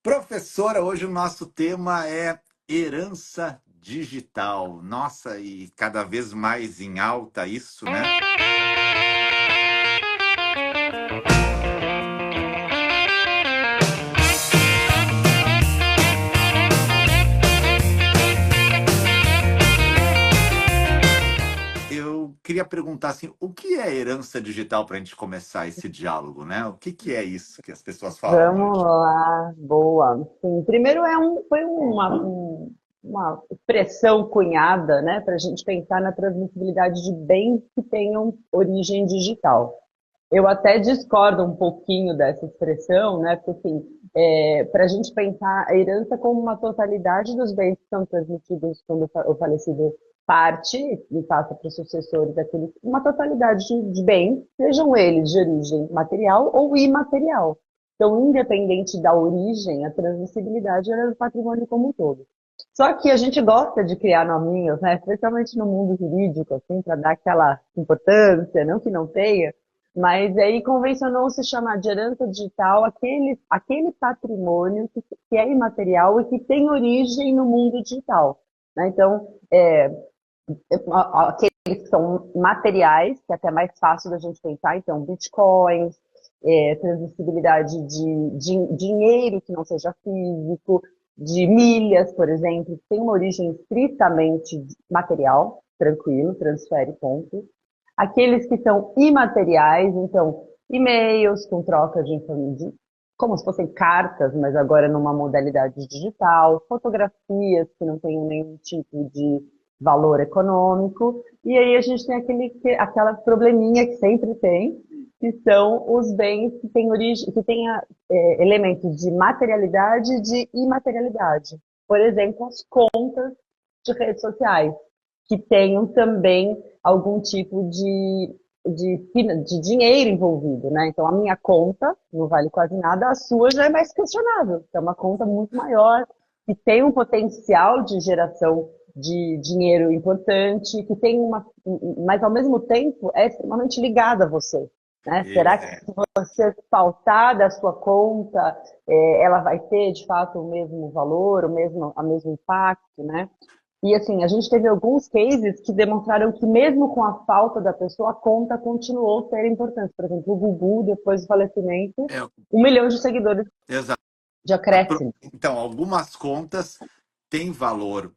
Professora, hoje o nosso tema é herança digital. Nossa, e cada vez mais em alta isso, né? Eu queria perguntar assim, o que é herança digital para a gente começar esse diálogo, né? O que é isso que as pessoas falam Vamos hoje? lá, boa. Sim, primeiro foi uma expressão cunhada, né, para a gente pensar na transmissibilidade de bens que tenham origem digital. Eu até discordo um pouquinho dessa expressão, né, porque assim, para a gente pensar a herança como uma totalidade dos bens que são transmitidos quando o falecido parte e passa para os sucessores daquele, uma totalidade de bens, sejam eles de origem material ou imaterial. Então, independente da origem, a transmissibilidade era do patrimônio como um todo. Só que a gente gosta de criar nominhos, né? Especialmente no mundo jurídico, assim, para dar aquela importância, não que não tenha, mas aí convencionou se chamar de herança digital aquele patrimônio que é imaterial e que tem origem no mundo digital, né? Então, aqueles que são materiais, que é até mais fácil da gente pensar, então, bitcoins, transmissibilidade de dinheiro que não seja físico, de milhas, por exemplo, que tem uma origem estritamente material, tranquilo, transfere ponto. Aqueles que são imateriais, então, e-mails com troca de informação, como se fossem cartas, mas agora numa modalidade digital, fotografias que não têm nenhum tipo de valor econômico, e aí a gente tem aquela probleminha que sempre tem, que são os bens que têm origem, que têm elementos de materialidade e de imaterialidade. Por exemplo, as contas de redes sociais, que tenham também algum tipo de dinheiro envolvido, né? Então, a minha conta não vale quase nada, a sua já é mais questionável. É uma conta muito maior, que tem um potencial de geração de dinheiro importante, que tem mas ao mesmo tempo é extremamente ligada a você. Né? Será que É, se você faltar da sua conta, ela vai ter de fato o mesmo valor, o mesmo impacto, né? E assim, a gente teve alguns cases que demonstraram que mesmo com a falta da pessoa, a conta continuou a ser importante. Por exemplo, o Gugu, depois do falecimento, é, 1 milhão de seguidores exato. de acréscimo. Então, algumas contas têm valor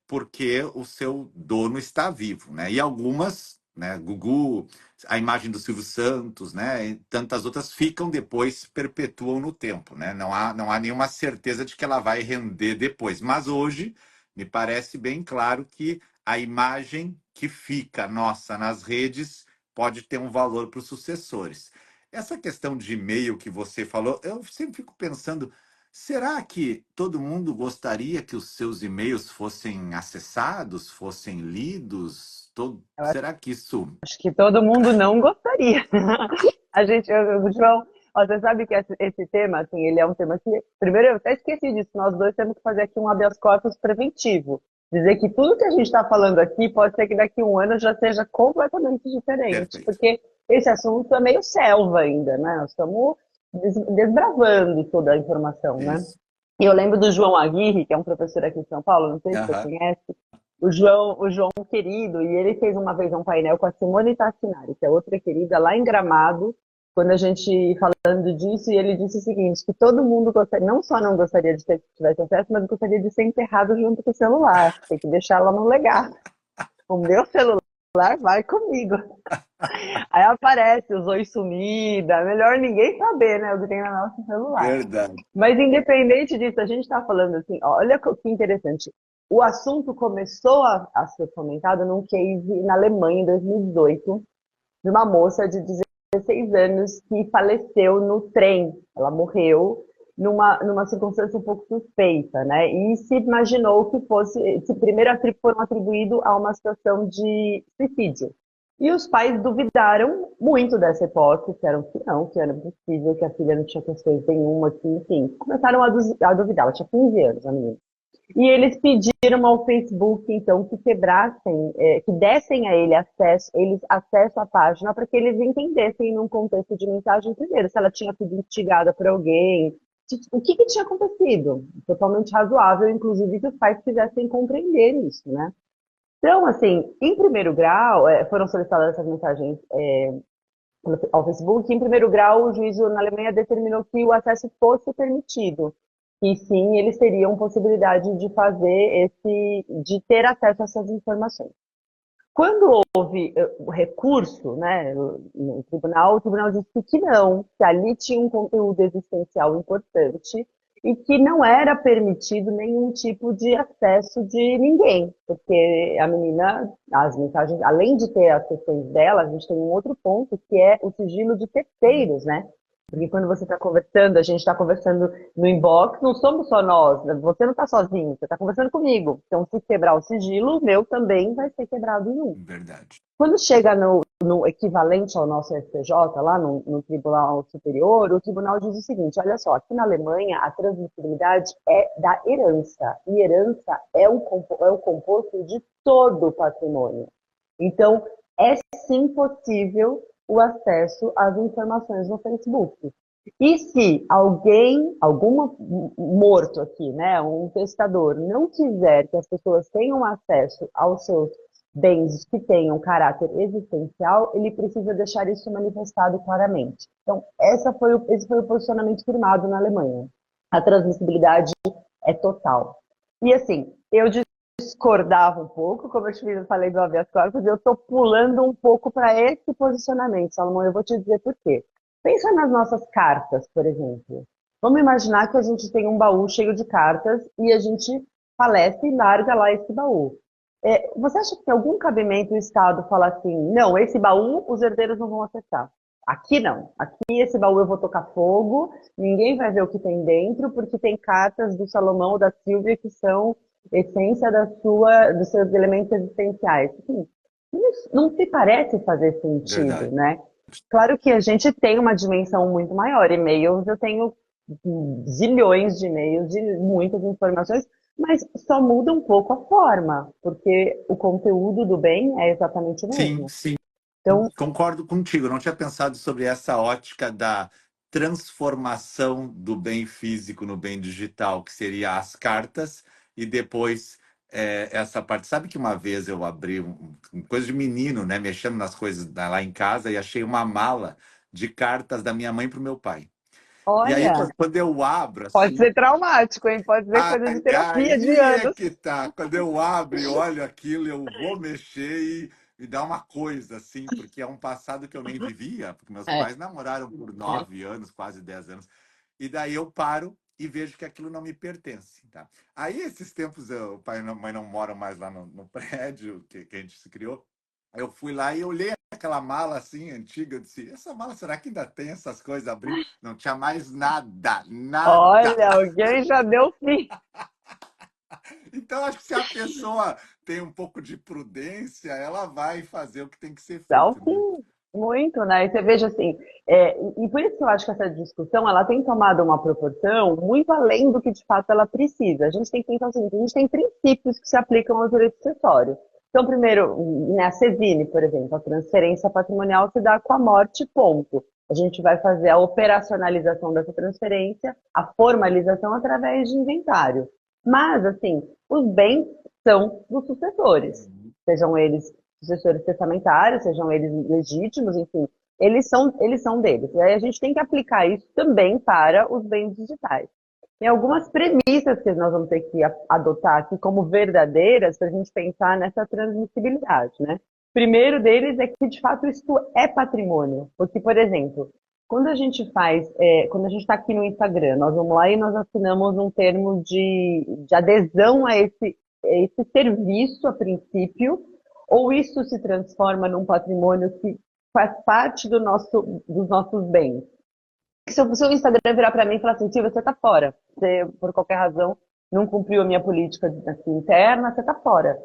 porque o seu dono está vivo, né? E algumas, né, Gugu, a imagem do Silvio Santos, né, e tantas outras ficam depois, perpetuam no tempo, né? Não há nenhuma certeza de que ela vai render depois. Mas hoje me parece bem claro que a imagem que fica nossa nas redes pode ter um valor para os sucessores. Essa questão de e-mail que você falou, eu sempre fico pensando. Será que todo mundo gostaria que os seus e-mails fossem acessados, fossem lidos? Eu Será que isso. acho que todo mundo não gostaria. O João, ó, você sabe que esse tema, assim, ele é um tema que, primeiro, eu até esqueci disso, nós dois temos que fazer aqui um habeas corpus preventivo. Dizer que tudo que a gente está falando aqui pode ser que daqui a um ano já seja completamente diferente, Perfeito. porque esse assunto é meio selva ainda, né? Nós estamos desbravando toda a informação, né? Isso. E eu lembro do João Aguirre, que é um professor aqui em São Paulo, não sei se você Aham. conhece, o João querido, e ele fez uma vez um painel com a Simone Tassinari, que é outra querida, lá em Gramado, quando a gente falando disso, e ele disse o seguinte, que todo mundo gostaria, não só não gostaria de ter que tivesse acesso, mas gostaria de ser enterrado junto com o celular. Tem que deixar lá no legado. O meu celular vai comigo. Aí aparece os oi sumida, melhor ninguém saber, né, o que tem no nosso celular. Verdade. Mas independente disso, a gente está falando assim, olha que interessante. O assunto começou a ser comentado num case na Alemanha em 2018, de uma moça de 16 anos que faleceu no trem. Ela morreu numa circunstância um pouco suspeita, né? E se imaginou que se primeiro foram atribuído a uma situação de suicídio. E os pais duvidaram muito dessa hipótese, que era possível, que a filha não tinha questões nenhuma, que, enfim, começaram a duvidar. Ela tinha 15 anos, a menina. E eles pediram ao Facebook, então, que quebrassem, que dessem a eles acesso à página para que eles entendessem num contexto de mensagem primeiro, se ela tinha sido instigada por alguém, o que tinha acontecido. Totalmente razoável, inclusive, que os pais quisessem compreender isso, né? Então, assim, em primeiro grau, foram solicitadas essas mensagens ao Facebook. Em primeiro grau, o juízo na Alemanha determinou que o acesso fosse permitido. E sim, eles teriam possibilidade de fazer de ter acesso a essas informações. Quando houve o recurso, né, no tribunal, o tribunal disse que não, que ali tinha um conteúdo existencial importante e que não era permitido nenhum tipo de acesso de ninguém, porque a menina, as mensagens, além de ter as questões dela, a gente tem um outro ponto que é o sigilo de terceiros, né? Porque quando você está conversando, a gente está conversando no inbox, não somos só nós, né? Você não está sozinho, você está conversando comigo. Então, se quebrar o sigilo, o meu também vai ser quebrado em um. Verdade. Quando chega no equivalente ao nosso STJ, lá no Tribunal Superior, o tribunal diz o seguinte: olha só, aqui na Alemanha a transmissibilidade é da herança, e herança é o composto de todo o patrimônio. Então, é sim possível o acesso às informações no Facebook. E se algum morto aqui, né, um testador, não quiser que as pessoas tenham acesso aos seus bens que tenham caráter existencial, ele precisa deixar isso manifestado claramente. Então, esse foi o posicionamento firmado na Alemanha. A transmissibilidade é total. E assim, eu discordava um pouco, como eu falei do habeas corpus, eu estou pulando um pouco para esse posicionamento, Salomão, eu vou te dizer por quê. Pensa nas nossas cartas, por exemplo. Vamos imaginar que a gente tem um baú cheio de cartas e a gente falece e larga lá esse baú. Você acha que tem algum cabimento o Estado falar assim, não, esse baú os herdeiros não vão acessar? Aqui não. Aqui esse baú eu vou tocar fogo, ninguém vai ver o que tem dentro, porque tem cartas do Salomão ou da Silvia que são essência dos seus elementos existenciais. Assim, não se parece fazer sentido, Verdade. né? Claro que a gente tem uma dimensão muito maior. E-mails, eu tenho zilhões de e-mails, de muitas informações, mas só muda um pouco a forma, porque o conteúdo do bem é exatamente o Sim, mesmo. sim. Então, Concordo contigo. Eu não tinha pensado sobre essa ótica da transformação do bem físico no bem digital, que seria as cartas, e depois essa parte. Sabe que uma vez eu abri coisa de menino, né, mexendo nas coisas lá em casa e achei uma mala de cartas da minha mãe para o meu pai. E aí, olha, quando eu abro, pode assim, ser traumático, hein? Pode ser coisa de terapia de aí é anos. que tá. Quando eu abro e olho aquilo, eu vou mexer e me dá uma coisa, assim, porque é um passado que eu nem vivia, porque meus É, pais namoraram por 9 anos, quase 10 anos. E daí eu paro e vejo que aquilo não me pertence, tá? Aí, esses tempos, o pai e a mãe não moram mais lá no prédio que a gente se criou. Eu fui lá e olhei aquela mala assim, antiga, eu disse, essa mala, será que ainda tem essas coisas? Abri, não tinha mais nada, nada. olha, alguém já deu fim. Então, acho que se a pessoa tem um pouco de prudência, ela vai fazer o que tem que ser Dá feito, né? sim, muito, né? E você veja assim, e por isso que eu acho que essa discussão ela tem tomado uma proporção muito além do que de fato ela precisa. A gente tem que pensar o seguinte, a gente tem princípios que se aplicam aos direitos acessórios. Então, primeiro, né, a CESINE, por exemplo, a transferência patrimonial se dá com a morte, ponto. A gente vai fazer a operacionalização dessa transferência, a formalização através de inventário. Mas, assim, os bens são dos sucessores, Uhum. sejam eles sucessores testamentários, sejam eles legítimos, enfim, eles são deles. E aí a gente tem que aplicar isso também para os bens digitais. Tem algumas premissas que nós vamos ter que adotar aqui como verdadeiras para a gente pensar nessa transmissibilidade, né? Primeiro deles é que, de fato, isso é patrimônio. Porque, por exemplo, quando a gente está aqui no Instagram, nós vamos lá e nós assinamos um termo de adesão a esse serviço, a princípio, ou isso se transforma num patrimônio que faz parte dos nossos bens? Se o seu Instagram virar para mim e falar assim, Silvia, você está fora. Você, por qualquer razão, não cumpriu a minha política aqui interna, você está fora.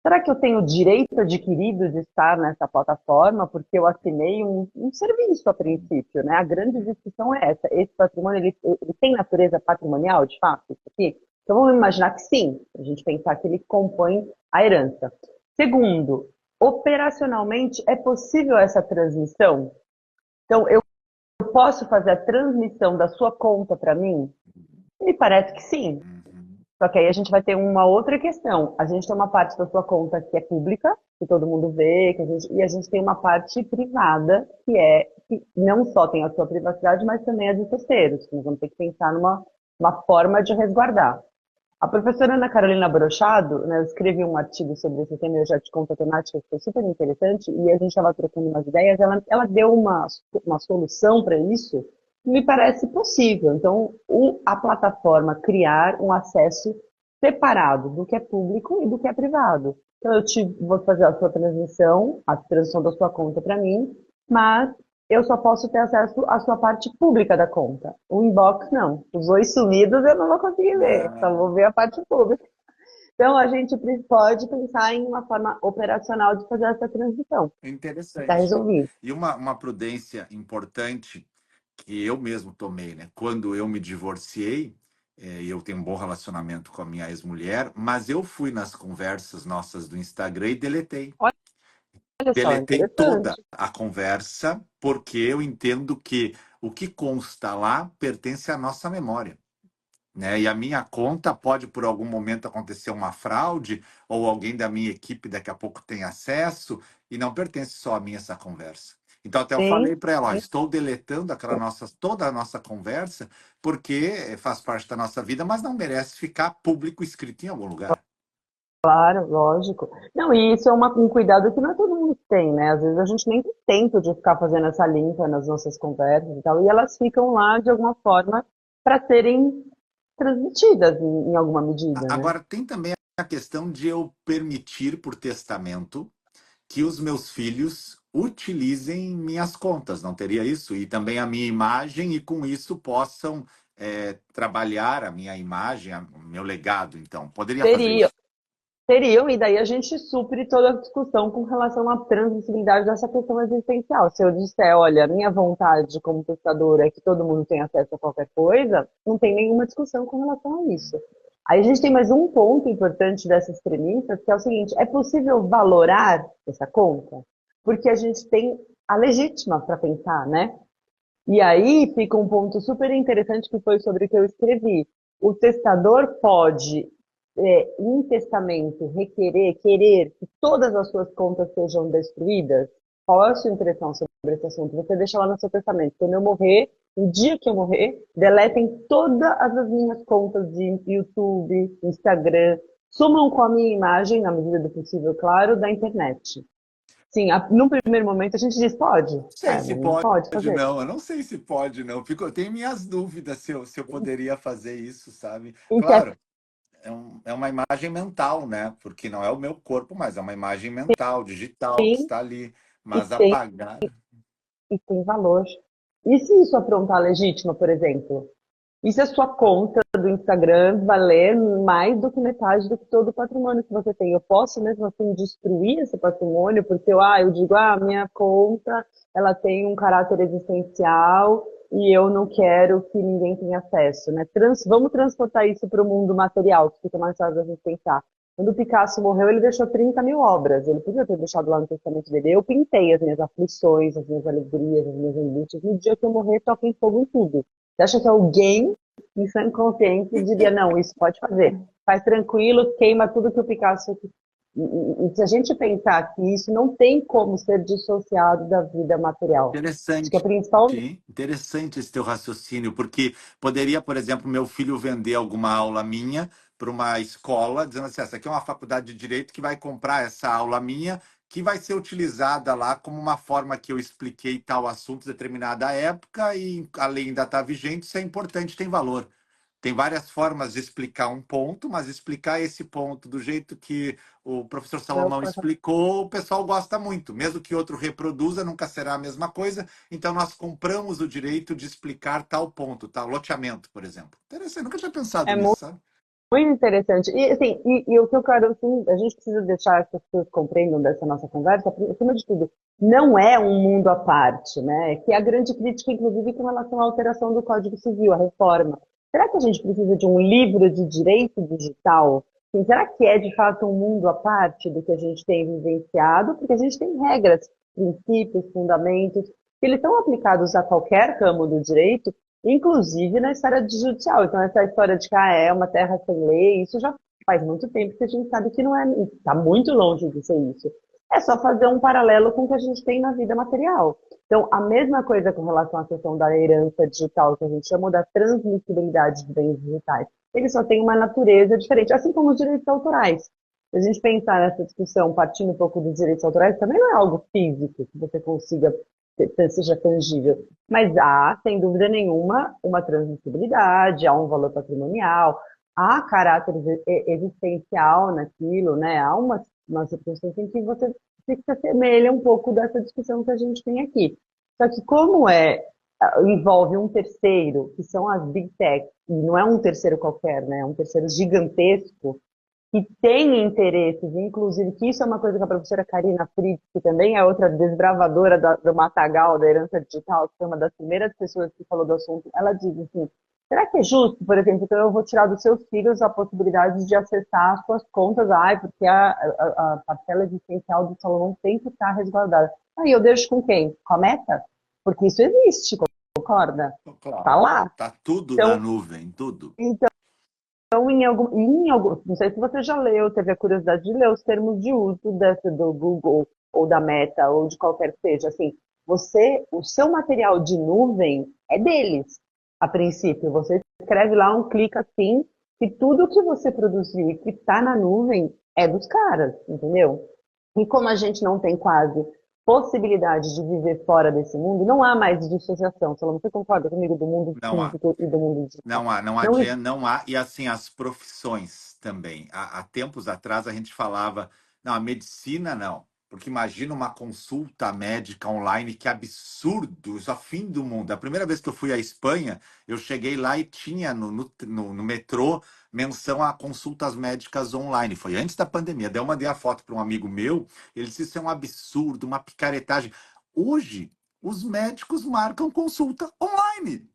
Será que eu tenho o direito adquirido de estar nessa plataforma porque eu assinei um serviço a princípio, né? A grande discussão é essa. Esse patrimônio, ele tem natureza patrimonial, de fato, isso aqui? Então vamos imaginar que sim, a gente pensar que ele compõe a herança. Segundo, operacionalmente é possível essa transmissão? Então, eu eu posso fazer a transmissão da sua conta para mim? Me parece que sim. Uhum. Só que aí a gente vai ter uma outra questão. A gente tem uma parte da sua conta que é pública, que todo mundo vê, e a gente tem uma parte privada, que não só tem a sua privacidade, mas também a de terceiros. Nós vamos ter que pensar numa uma forma de resguardar. A professora Ana Carolina Brochado, né, eu escrevi um artigo sobre esse tema, eu já te conto a temática, que foi super interessante, e a gente estava trocando umas ideias, ela deu uma solução para isso, que me parece possível. Então, a plataforma criar um acesso separado do que é público e do que é privado. Então, vou fazer a sua transmissão, a transmissão da sua conta para mim, mas eu só posso ter acesso à sua parte pública da conta. O inbox, não. Os dois sumidos eu não vou conseguir ver, só Ah, vou ver a parte pública. Então, a gente pode pensar em uma forma operacional de fazer essa transição. Está interessante. resolvido. E uma prudência importante que eu mesmo tomei, né? Quando eu me divorciei, e eu tenho um bom relacionamento com a minha ex-mulher, mas eu fui nas conversas nossas do Instagram e deletei. Olha só, Deletei toda interessante. a conversa, porque eu entendo que o que consta lá pertence à nossa memória, né? E a minha conta pode, por algum momento, acontecer uma fraude, ou alguém da minha equipe daqui a pouco tem acesso, e não pertence só a mim essa conversa. Então, até eu Sim, falei para ela, ó, sim, estou deletando toda a nossa conversa, porque faz parte da nossa vida, mas não merece ficar público escrito em algum lugar. claro, lógico. Não, e isso é um cuidado que não é todo mundo que tem, né? Às vezes a gente nem tem tempo de ficar fazendo essa limpa nas nossas conversas e tal, e elas ficam lá de alguma forma para serem transmitidas em alguma medida, né? Agora, tem também a questão de eu permitir por testamento que os meus filhos utilizem minhas contas, não teria isso? E também a minha imagem, e com isso possam trabalhar a minha imagem, o meu legado, então. Poderia fazer Teriam, isso? teriam, e daí a gente supre toda a discussão com relação à transmissibilidade dessa questão existencial. Se eu disser, olha, a minha vontade como pescadora é que todo mundo tenha acesso a qualquer coisa, não tem nenhuma discussão com relação a isso. Aí a gente tem mais um ponto importante dessas premissas, que é o seguinte: é possível valorar essa conta? Porque a gente tem a legítima para pensar, né? E aí fica um ponto super interessante que foi sobre o que eu escrevi. O testador pode, em testamento, querer que todas as suas contas sejam destruídas? Qual é a sua impressão sobre esse assunto? Você deixa lá no seu testamento. Quando eu morrer, o dia que eu morrer, deletem todas as minhas contas de YouTube, Instagram, sumam com a minha imagem, na medida do possível, claro, da internet. Sim, no primeiro momento a gente diz, pode? Sei se Não pode, pode fazer. não. Eu não sei se pode, não. Eu tenho minhas dúvidas se eu poderia fazer isso, sabe? Em que Claro, é uma imagem mental, né? Porque não é o meu corpo, mas é uma imagem mental, digital, que assim, está ali. e Mas tem, apagar. e tem valor. E se isso aprontar legítima, por exemplo? E se a sua conta do Instagram valer mais do que metade do que todo o patrimônio que você tem? Eu posso mesmo assim destruir esse patrimônio porque eu digo, minha conta, ela tem um caráter existencial e eu não quero que ninguém tenha acesso, né? Vamos transportar isso para o mundo material, que fica mais fácil a gente pensar. Quando o Picasso morreu, ele deixou 30 mil obras. Ele podia ter deixado lá no testamento dele. Eu pintei as minhas aflições, as minhas alegrias, as minhas angústias. No dia que eu morrer, toquem fogo em tudo. Você acha que alguém em sã consciência diria, não, isso pode fazer. Faz tranquilo, queima tudo que o Picasso... E se a gente pensar que isso não tem como ser dissociado da vida material. Acho que a Interessante, principal... hein? Interessante esse teu raciocínio, porque poderia, por exemplo, meu filho vender alguma aula minha para uma escola, dizendo assim, essa aqui é uma faculdade de direito que vai comprar essa aula minha, que vai ser utilizada lá como uma forma que eu expliquei tal assunto em determinada época e além da estar vigente, isso é importante, tem valor. Tem várias formas de explicar um ponto, mas explicar esse ponto do jeito que o professor Salomão explicou, o pessoal gosta muito. Mesmo que outro reproduza, nunca será a mesma coisa. Então, nós compramos o direito de explicar tal ponto, tal loteamento, por exemplo. Interessante, nunca tinha pensado É nisso, sabe? muito interessante. E, assim, e o que eu quero, assim, a gente precisa deixar que as pessoas compreendam dessa nossa conversa, acima de tudo, não é um mundo à parte, né? Que é a grande crítica, inclusive, com relação à alteração do Código Civil, a reforma. Será que a gente precisa de um livro de direito digital? Assim, será que é, de fato, um mundo à parte do que a gente tem vivenciado? Porque a gente tem regras, princípios, fundamentos, eles são aplicados a qualquer ramo do direito, inclusive na esfera judicial. Então, essa história de que é uma terra sem lei, isso já faz muito tempo que a gente sabe que não é, está muito longe de ser isso. É só fazer um paralelo com o que a gente tem na vida material. Então, a mesma coisa com relação à questão da herança digital, que a gente chama da transmissibilidade de bens digitais. Ele só tem uma natureza diferente, assim como os direitos autorais. Se a gente pensar nessa discussão, partindo um pouco dos direitos autorais, também não é algo físico que você consiga, seja tangível. Mas há, sem dúvida nenhuma, uma transmissibilidade, há um valor patrimonial, há caráter existencial naquilo, né? Há uma circunstância em que você se assemelha um pouco dessa discussão que a gente tem aqui. Só que como envolve um terceiro, que são as big techs, e não é um terceiro qualquer, né? É um terceiro gigantesco, que tem interesses, inclusive, que isso é uma coisa que a professora Karina Fritz, que também é outra desbravadora do Matagal, da herança digital, que foi uma das primeiras pessoas que falou do assunto, ela diz assim, será que é justo, por exemplo, então eu vou tirar dos seus filhos a possibilidade de acessar as suas contas, porque a parcela existencial do Salomão tem que estar resguardada. Aí eu deixo com quem? Com a Meta? Porque isso existe, concorda? Tá Claro, lá. tá tudo na Então, nuvem, tudo. então, se você já leu, teve a curiosidade de ler os termos de uso do Google ou da Meta ou de qualquer que seja, assim, o seu material de nuvem é deles, a princípio. Você escreve lá um clique assim, que tudo que você produzir que está na nuvem é dos caras, entendeu? E como a gente não tem quase possibilidade de viver fora desse mundo, não há mais dissociação. Salomão, você concorda comigo do mundo Não há. físico e do mundo digital? Não Não adianta, não há. E assim, as profissões também. Há tempos atrás a gente falava, não, a medicina não. Porque imagina uma consulta médica online, que absurdo, isso é o fim do mundo. A primeira vez que eu fui à Espanha, eu cheguei lá e tinha no metrô menção a consultas médicas online. Foi antes da pandemia. Daí eu mandei a foto para um amigo meu, ele disse, isso é um absurdo, uma picaretagem. Hoje, os médicos marcam consulta online.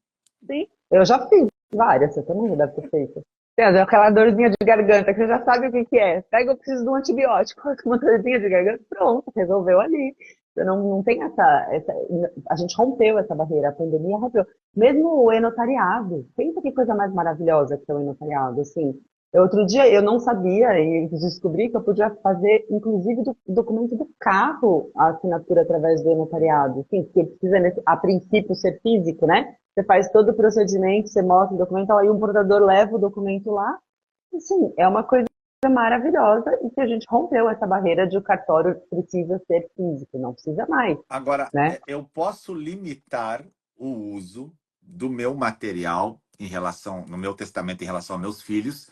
Sim, eu já fiz várias, você também já deve ter feito. Tem aquela dorzinha de garganta, que você já sabe o que que é. Pega, eu preciso de um antibiótico, uma dorzinha de garganta, pronto, resolveu ali. Você não tem a gente rompeu essa barreira, a pandemia rompeu. Mesmo o e-notariado, pensa que coisa mais maravilhosa que é o e-notariado, assim. Outro dia eu não sabia e descobri que eu podia fazer, inclusive, do documento do carro, a assinatura através do e-notariado. Assim, que precisa, a princípio, ser físico, né? Você faz todo o procedimento, você mostra o documento, aí um portador leva o documento lá. Assim, é uma coisa maravilhosa e que a gente rompeu essa barreira de o cartório precisa ser físico, não precisa mais, Agora, né? eu posso limitar o uso do meu material em relação, no meu testamento em relação aos meus filhos,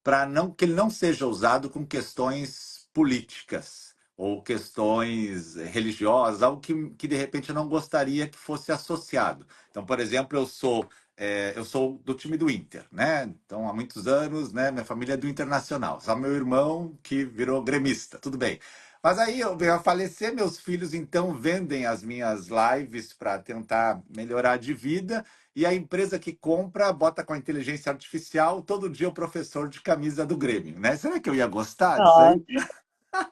para não que ele não seja usado com questões políticas ou questões religiosas, algo que de repente eu não gostaria que fosse associado. Então, por exemplo, eu sou do time do Inter, né? Então, há muitos anos, né? Minha família é do Internacional. Só meu irmão que virou gremista, tudo bem. Mas aí eu venho a falecer, meus filhos então vendem as minhas lives para tentar melhorar de vida. E a empresa que compra bota com a inteligência artificial todo dia o professor de camisa do Grêmio, né? Será que eu ia gostar disso Ah, aí?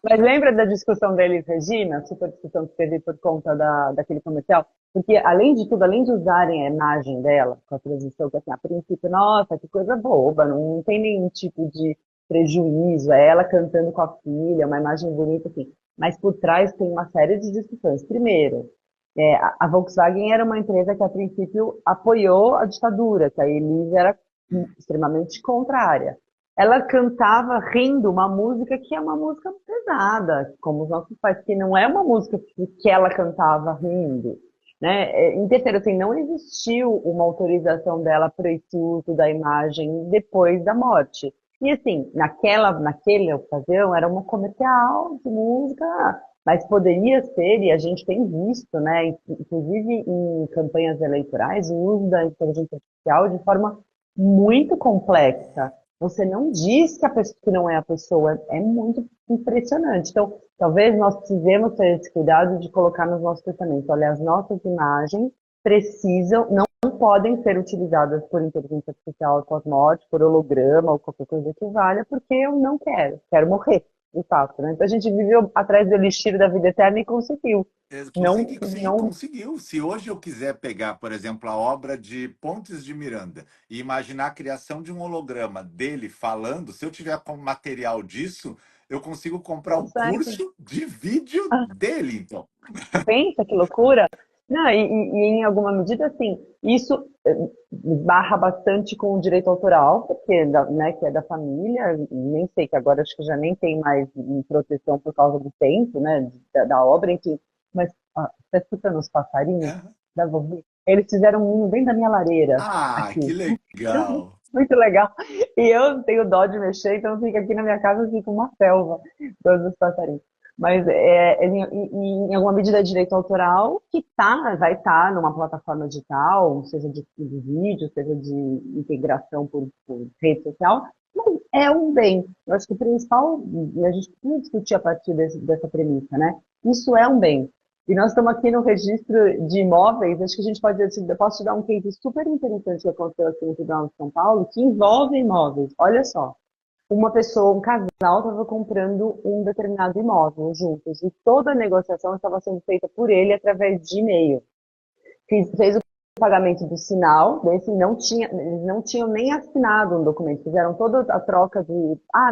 mas lembra da discussão deles, Regina? A super discussão que teve por conta daquele comercial? Porque, além de tudo, além de usarem a imagem dela, com a transição, que assim, a princípio, nossa, que coisa boba, não tem nenhum tipo de prejuízo, é ela cantando com a filha, uma imagem bonita, assim. Mas por trás tem uma série de discussões. Primeiro, a Volkswagen era uma empresa que, a princípio, apoiou a ditadura, que a Elise era extremamente contrária. Ela cantava rindo uma música que é uma música pesada, como os nossos pais, que não é uma música que ela cantava rindo. Né? Em terceiro, assim, não existiu uma autorização dela para esse uso da imagem depois da morte. E assim, naquela ocasião, era uma comercial de música, mas poderia ser, e a gente tem visto, né, inclusive em campanhas eleitorais, o uso da inteligência artificial de forma muito complexa. Você não diz que a pessoa que não é a pessoa, é muito impressionante. Então, talvez nós precisemos ter esse cuidado de colocar nos nossos pensamentos. Olha, as nossas imagens precisam, não podem ser utilizadas por inteligência artificial após morte, por holograma ou qualquer coisa que valha, porque eu não quero morrer. de fato, né? Então a gente viveu atrás do elixir da vida eterna e conseguiu. Não, Consegui, sim, não, conseguiu. Se hoje eu quiser pegar, por exemplo, a obra de Pontes de Miranda e imaginar a criação de um holograma dele falando, se eu tiver como material disso, eu consigo comprar um consegue. curso de vídeo dele, então. Pensa que loucura. Não, e em alguma medida, assim, isso barra bastante com o direito autoral, porque, né, que é da família, nem sei, que agora acho que já nem tem mais proteção por causa do tempo, né, da obra, em que, mas, tá escutando os passarinhos? É. Dá pra ouvir? Eles fizeram um ninho dentro da minha lareira, Ah, que aqui. legal! Muito legal. E eu tenho dó de mexer, então fica aqui na minha casa, fica uma selva, todos os passarinhos. Mas em alguma medida é direito autoral que vai estar numa plataforma digital, seja de vídeo, seja de integração por rede social, mas é um bem. Eu acho que o principal, e a gente precisa discutir a partir dessa premissa, né? Isso é um bem. E nós estamos aqui no registro de imóveis, acho que a gente pode, eu posso te dar um case super interessante que aconteceu aqui no Tribunal de São Paulo, que envolve imóveis. Olha só, uma pessoa, um casal, estava comprando um determinado imóvel juntos e toda a negociação estava sendo feita por ele através de e-mail. Fez o pagamento do sinal, desse eles não tinham nem assinado um documento, fizeram toda a troca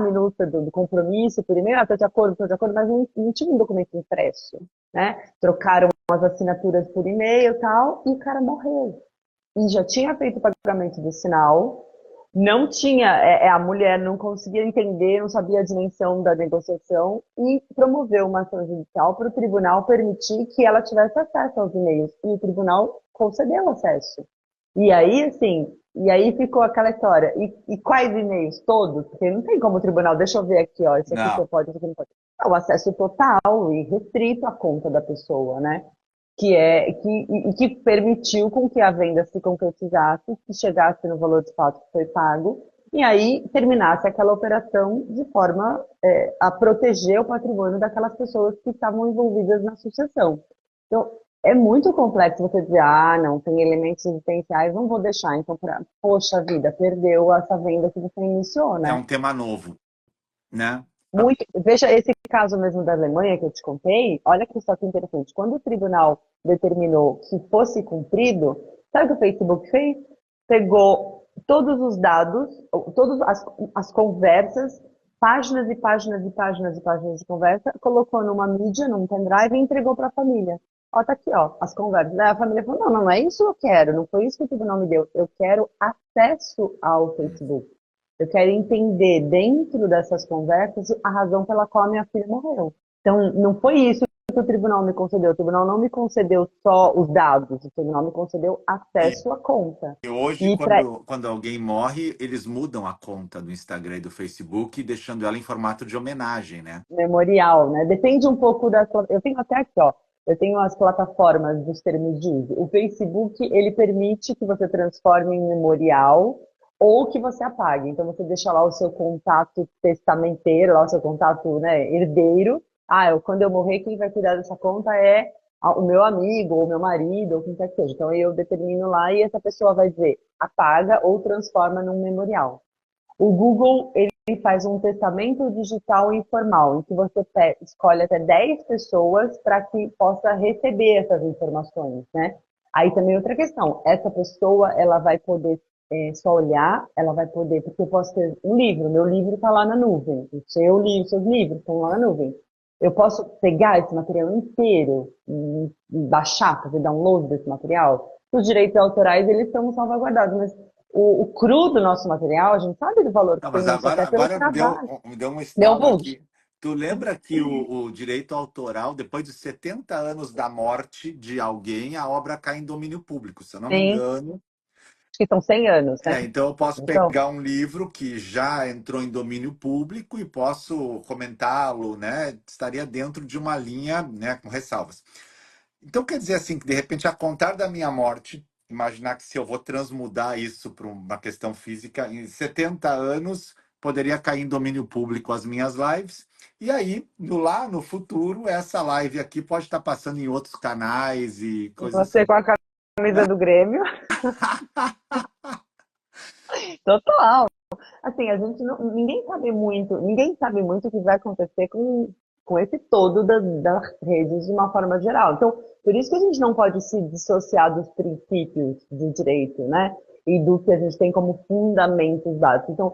minuta do compromisso por e-mail, estou de acordo, mas não tinha um documento impresso, né? Trocaram as assinaturas por e-mail e tal, e o cara morreu. E já tinha feito o pagamento do sinal, não tinha, a mulher não conseguia entender, não sabia a dimensão da negociação e promoveu uma ação judicial para o tribunal permitir que ela tivesse acesso aos e-mails. E o tribunal concedeu acesso. E aí, assim, e aí ficou aquela história. E quais e-mails? Todos? Porque não tem como o tribunal, deixa eu ver aqui, ó, esse aqui você Não, pode, esse aqui não pode. É o acesso total e restrito à conta da pessoa, né? Que permitiu com que a venda se concretizasse, que chegasse no valor de fato que foi pago, e aí terminasse aquela operação de forma a proteger o patrimônio daquelas pessoas que estavam envolvidas na sucessão. Então, é muito complexo você dizer, não, tem elementos existenciais, não vou deixar. Então, poxa vida, perdeu essa venda que você iniciou, é né? um tema novo, né? Muito, veja esse caso mesmo da Alemanha que eu te contei, olha que só que interessante. Quando o tribunal determinou que fosse cumprido, sabe o que o Facebook fez? Pegou todos os dados, todas as conversas, páginas e páginas e páginas e páginas de conversa, colocou numa mídia, num pendrive e entregou para a família. Ó, tá aqui, ó, as conversas. Aí a família falou, não é isso que eu quero, não foi isso que o tribunal me deu, eu quero acesso ao Facebook. Eu quero entender dentro dessas conversas a razão pela qual a minha filha morreu. Então, não foi isso que o tribunal me concedeu. O tribunal não me concedeu só os dados, o tribunal me concedeu E, acesso à conta. e hoje, E para quando alguém morre, eles mudam a conta do Instagram e do Facebook, deixando ela em formato de homenagem, né? memorial, né? Depende um pouco das. Eu tenho até aqui, ó. Eu tenho as plataformas dos termos de uso. O Facebook, ele permite que você transforme em memorial ou que você apague. Então, você deixa lá o seu contato testamenteiro, lá o seu contato, né, herdeiro. Quando eu morrer, quem vai cuidar dessa conta é o meu amigo, ou meu marido, ou quem quer que seja. Então, eu determino lá e essa pessoa vai dizer apaga ou transforma num memorial. O Google, ele faz um testamento digital informal, em que você escolhe até 10 pessoas para que possa receber essas informações, né? Aí também outra questão, essa pessoa, ela vai poder só olhar, ela vai poder, porque eu posso ter um livro, meu livro está lá na nuvem, os seus livros estão lá na nuvem. Eu posso pegar esse material inteiro e baixar, fazer download desse material. Os direitos autorais, eles são salvaguardados, mas o cru do nosso material, a gente sabe do valor que Não, tem mas nisso agora, até pelo agora trabalho. me deu um Deu estalo bug? aqui. Tu lembra que o direito autoral, depois de 70 anos da morte de alguém, a obra cai em domínio público, se eu não me Sim, engano. acho que são 100 anos, né? Então eu posso Então, pegar um livro que já entrou em domínio público e posso comentá-lo, né? Estaria dentro de uma linha, né, com ressalvas. Então quer dizer assim, que de repente, a contar da minha morte, imaginar que se eu vou transmudar isso para uma questão física, em 70 anos poderia cair em domínio público as minhas lives, e aí, lá no futuro, essa live aqui pode estar passando em outros canais e coisas você assim. com a camisa do Grêmio, total. Assim, a gente não, ninguém sabe muito o que vai acontecer com esse todo das redes de uma forma geral. Então, por isso que a gente não pode se dissociar dos princípios do direito, né? E do que a gente tem como fundamentos básicos. Então,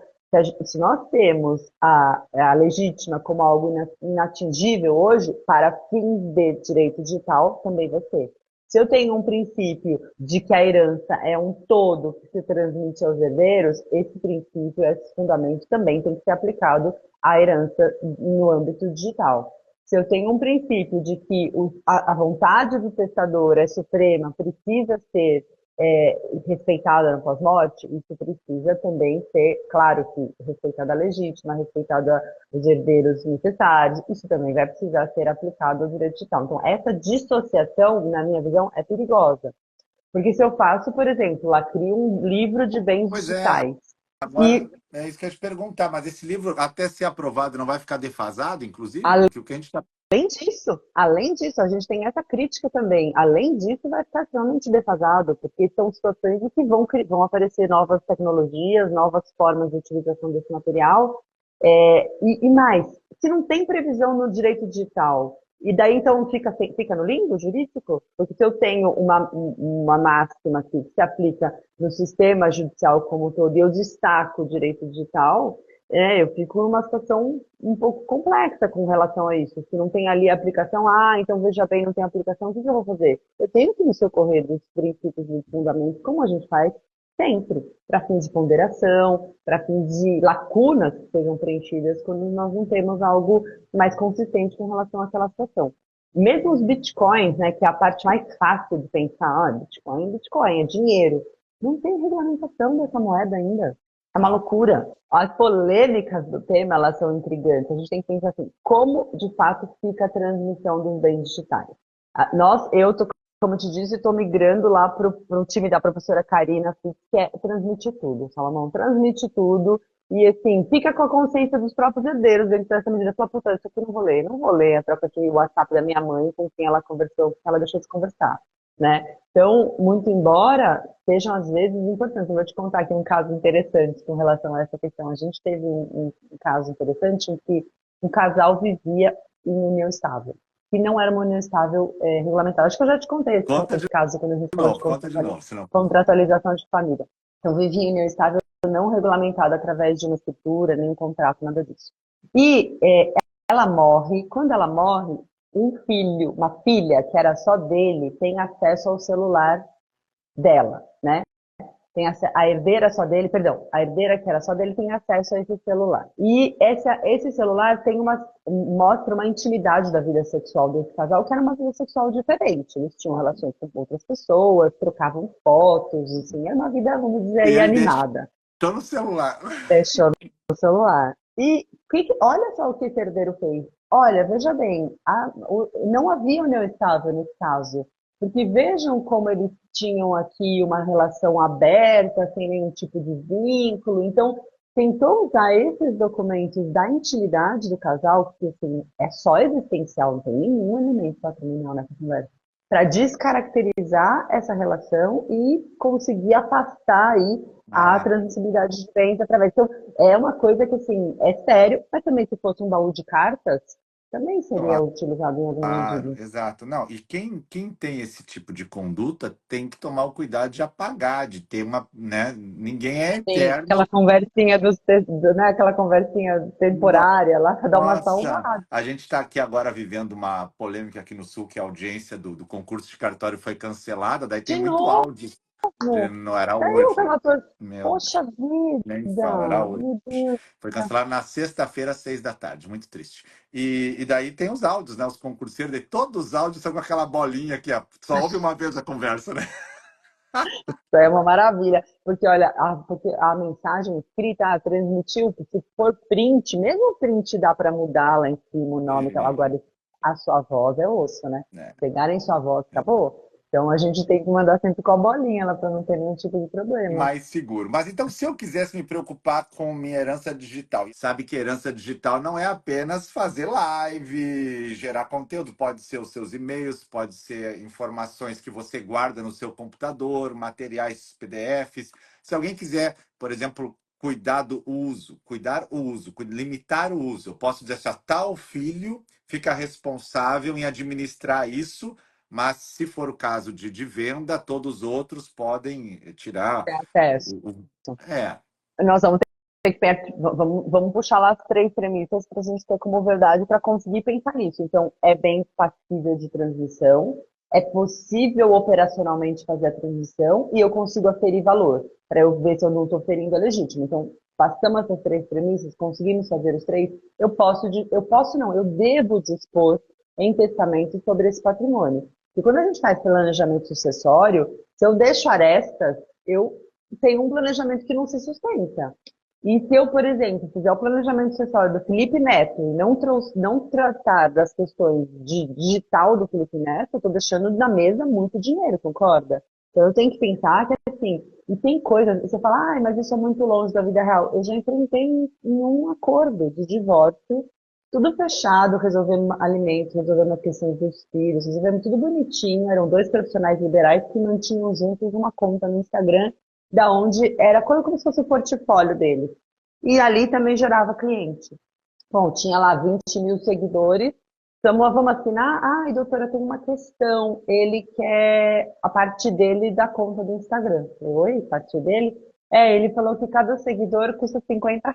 se nós temos a legítima como algo inatingível hoje, para fins de direito digital, também vai ser. Se eu tenho um princípio de que a herança é um todo que se transmite aos herdeiros, esse princípio, esse fundamento também tem que ser aplicado à herança no âmbito digital. Se eu tenho um princípio de que a vontade do testador é suprema, precisa ser respeitada no pós-morte, isso precisa também ser, claro que respeitada a legítima, respeitada os herdeiros necessários, isso também vai precisar ser aplicado ao direito digital. Então, essa dissociação, na minha visão, é perigosa. Porque se eu faço, por exemplo, lá crio um livro de bens Pois é, digitais agora e é isso que eu ia te perguntar, mas esse livro, até ser aprovado, não vai ficar defasado, inclusive? além Porque o que a gente está. além disso, a gente tem essa crítica também. Além disso, vai ficar extremamente defasado, porque são situações em que vão aparecer novas tecnologias, novas formas de utilização desse material. E mais, se não tem previsão no direito digital, e daí então fica no limbo jurídico? Porque se eu tenho uma máxima que se aplica no sistema judicial como um todo e eu destaco o direito digital, eu fico numa situação um pouco complexa com relação a isso. Se não tem ali a aplicação, então veja bem, não tem aplicação, o que eu vou fazer? Eu tenho que me socorrer dos princípios e dos fundamentos, como a gente faz sempre, para fins de ponderação, para fins de lacunas que sejam preenchidas quando nós não temos algo mais consistente com relação àquela situação. Mesmo os bitcoins, né, que é a parte mais fácil de pensar, Bitcoin é dinheiro. Não tem regulamentação dessa moeda ainda. É uma loucura. As polêmicas do tema, elas são intrigantes. A gente tem que pensar assim, como de fato fica a transmissão dos bens digitais? Eu tô, como eu te disse, estou migrando lá para o time da professora Karina, que quer transmitir tudo. Salomão, transmite tudo. E assim, fica com a consciência dos próprios herdeiros dentro dessa medida. Fala, puta, isso aqui eu não vou ler. Não vou ler a troca de WhatsApp da minha mãe com quem ela conversou, porque ela deixou de conversar, né? Então, muito embora sejam às vezes importantes. Eu vou te contar aqui um caso interessante com relação a essa questão. A gente teve um caso interessante em que um casal vivia em união estável, que não era uma união estável regulamentada. Acho que eu já te contei Conta esse caso quando a gente falou de conta de novo, senão. contratualização de família. Então, vivia em união estável não regulamentada através de uma escritura, nem um contrato, nada disso. E ela morre, quando ela morre, uma filha que era só dele, tem acesso ao celular dela, né? A herdeira só dele, perdão, a herdeira que era só dele tem acesso a esse celular. E esse celular mostra uma intimidade da vida sexual desse casal, que era uma vida sexual diferente. Eles tinham relações com outras pessoas, trocavam fotos, assim, era uma vida, vamos dizer E aí, ele deixou animada. no celular. Deixou no celular. E olha só o que esse herdeiro fez. Olha, veja bem, não havia união estável nesse caso. Porque vejam como eles tinham aqui uma relação aberta, sem nenhum tipo de vínculo. Então, tentou usar esses documentos da intimidade do casal, que assim, é só existencial, não tem nenhum elemento patrimonial nessa conversa, para descaracterizar essa relação e conseguir afastar aí a Ah, transmissibilidade de bens através. Então, é uma coisa que, assim, é sério, mas também se fosse um baú de cartas, também seria utilizado em alguma claro, medida. exato. Não, e quem tem esse tipo de conduta tem que tomar o cuidado de apagar, de ter uma, né? Ninguém é Sim, aquela eterno. conversinha né, aquela conversinha temporária lá para dar uma Nossa, salvada. a gente está aqui agora vivendo uma polêmica aqui no Sul, que a audiência do concurso de cartório foi cancelada, daí tem De muito novo, áudio. Não era daí eu hoje. tava toda, Meu poxa Deus, nem fala, era vida, hoje. meu Deus. Foi cancelado na sexta-feira, às 6 da tarde. Muito triste. E daí tem os áudios, né? Os concurseiros, de todos os áudios são com aquela bolinha aqui, ó. Só ouve uma vez a conversa, né? É uma maravilha, porque olha, porque a mensagem escrita transmitiu, que se for print, mesmo o print dá para mudar lá em cima o nome, que ela E, agora a sua voz é osso, né? né, Pegarem sua voz, acabou. Então a gente tem que mandar sempre com a bolinha lá para não ter nenhum tipo de problema. mais seguro. Mas então, se eu quisesse me preocupar com minha herança digital, e sabe que herança digital não é apenas fazer live, gerar conteúdo, pode ser os seus e-mails, pode ser informações que você guarda no seu computador, materiais PDFs. Se alguém quiser, por exemplo, cuidar do uso, cuidar o uso, limitar o uso. Eu posso deixar tal filho fica responsável em administrar isso, mas se for o caso de venda, todos os outros podem tirar Tem acesso. é, Nós vamos ter que vamos puxar lá as três premissas para a gente ter como verdade para conseguir pensar nisso. Então, é bem passível de transição, é possível operacionalmente fazer a transição e eu consigo aferir valor, para eu ver se eu não estou ferindo a legítimo. Então, passamos essas três premissas, conseguimos fazer os três, eu posso não, eu devo dispor em testamento sobre esse patrimônio. E quando a gente faz planejamento sucessório, se eu deixo arestas, eu tenho um planejamento que não se sustenta. E se eu, por exemplo, fizer o planejamento sucessório do Felipe Neto e não tratar das questões de digital do Felipe Neto, eu estou deixando na mesa muito dinheiro, concorda? Então eu tenho que pensar que assim, e tem coisas, você fala, ah, mas isso é muito longe da vida real. Eu já enfrentei em um acordo de divórcio, tudo fechado, resolvendo alimentos, resolvendo as questões dos filhos, resolvendo tudo bonitinho. Eram dois profissionais liberais que mantinham juntos uma conta no Instagram da onde era como se fosse o portfólio dele. E ali também gerava cliente. Bom, tinha lá 20 mil seguidores. Vamos assinar? Ai, doutora, tem uma questão. Ele quer a parte dele da conta do Instagram. Oi, parte dele? É, ele falou que cada seguidor custa R$ 50.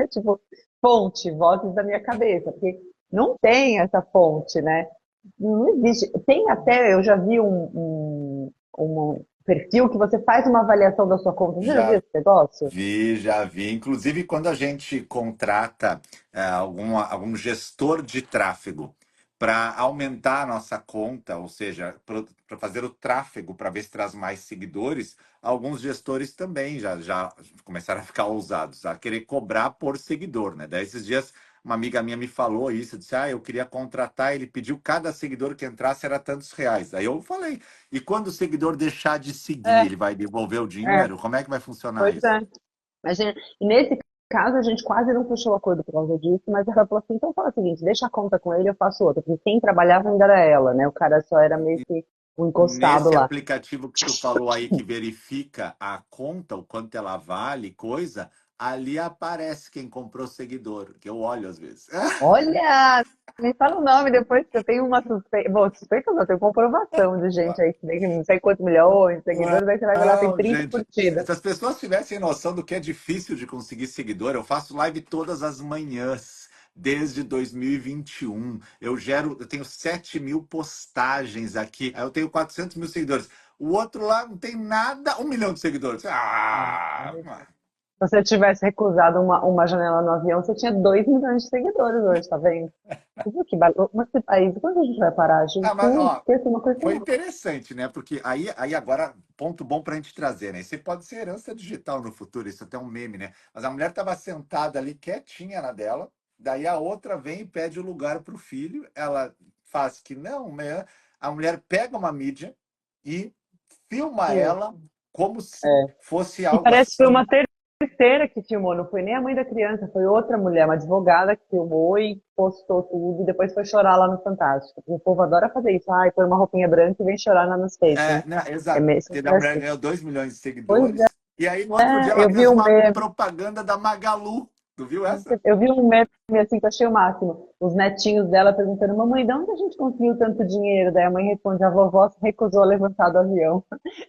Tipo, fonte, vozes da minha cabeça. Porque não tem essa fonte, né? Não existe. Tem até, eu já vi um perfil que você faz uma avaliação da sua conta. Você já viu já esse negócio? vi, já vi. Inclusive, quando a gente contrata algum gestor de tráfego para aumentar a nossa conta, ou seja, para fazer o tráfego para ver se traz mais seguidores, alguns gestores também já começaram a ficar ousados, a querer cobrar por seguidor, né? Daí esses dias uma amiga minha me falou isso, disse, eu queria contratar, ele pediu cada seguidor que entrasse era tantos reais. Aí eu falei, e quando o seguidor deixar de seguir, É, ele vai devolver o é, dinheiro? Como é que vai funcionar pois isso? é. E nesse caso, a gente quase não fechou o acordo por causa disso, mas ela falou assim, então fala o seguinte, deixa a conta com ele, eu faço outra. Porque quem trabalhava ainda era ela, né? O cara só era meio que um encostado Nesse lá. aplicativo que tu falou aí que verifica a conta, o quanto ela vale, coisa, ali aparece quem comprou seguidor, que eu olho às vezes. Olha, me fala o nome depois, que eu tenho uma suspeita. Bom, suspeita não, eu tenho comprovação de gente aí que tem não sei quantos milhões de seguidores, aí você vai ver lá, tem Não, 30 gente, curtidas. se as pessoas tivessem noção do que é difícil de conseguir seguidor, eu faço live todas as manhãs, desde 2021. Eu tenho 7 mil postagens aqui, aí eu tenho 400 mil seguidores. O outro lá não tem nada, 1 milhão de seguidores. Se você tivesse recusado uma janela no avião, você tinha 2 milhões de seguidores hoje, tá vendo? Você viu mas que país, quando a gente vai parar? Ah, mas Jesus, ó, esqueci uma coisa que foi não. interessante, né? Porque aí agora, ponto bom para a gente trazer, né? Isso aí pode ser herança digital no futuro, isso até é um meme, né? Mas a mulher estava sentada ali quietinha na dela, daí a outra vem e pede o lugar para o filho, ela faz que não, né? A mulher pega uma mídia e filma Viu? ela como se É. fosse E algo parece que foi uma assim. terceira que filmou, não foi nem a mãe da criança, foi outra mulher, uma advogada que filmou e postou tudo, e depois foi chorar lá no Fantástico. O povo adora fazer isso, ai, põe uma roupinha branca e vem chorar lá nos peitos, né? É, né, É exato. meio Teve a sempre mulher que assim. ganhou 2 milhões de Pois seguidores, e aí no outro dia é, ela fez uma propaganda da Magalu. Tu viu essa? eu vi um meme assim que eu achei o máximo. Os netinhos dela perguntando, mamãe, de onde a gente conseguiu tanto dinheiro? Daí a mãe responde, a vovó se recusou a levantar do avião.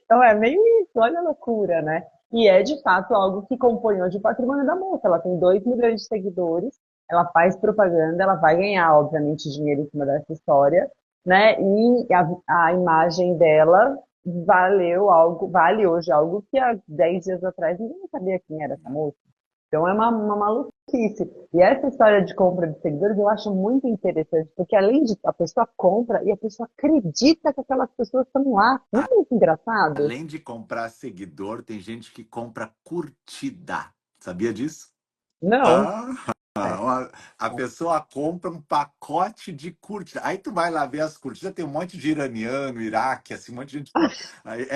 Então é meio isso, olha a loucura, né? E é de fato algo que compõe hoje o patrimônio da moça. Ela tem 2 milhões de seguidores, ela faz propaganda, ela vai ganhar, obviamente, dinheiro em cima dessa história, né? E a imagem dela vale hoje algo que há 10 dias atrás ninguém sabia quem era essa moça. Então é uma maluquice. E essa história de compra de seguidores eu acho muito interessante, porque além de a pessoa compra e a pessoa acredita que aquelas pessoas estão lá. Não é muito engraçado? Além de comprar seguidor, tem gente que compra curtida. Sabia disso? Não. Ah, É. a pessoa compra um pacote de curtidas. Aí tu vai lá ver as curtidas, tem um monte de iraniano, Iraque, assim, um monte de gente. Aí,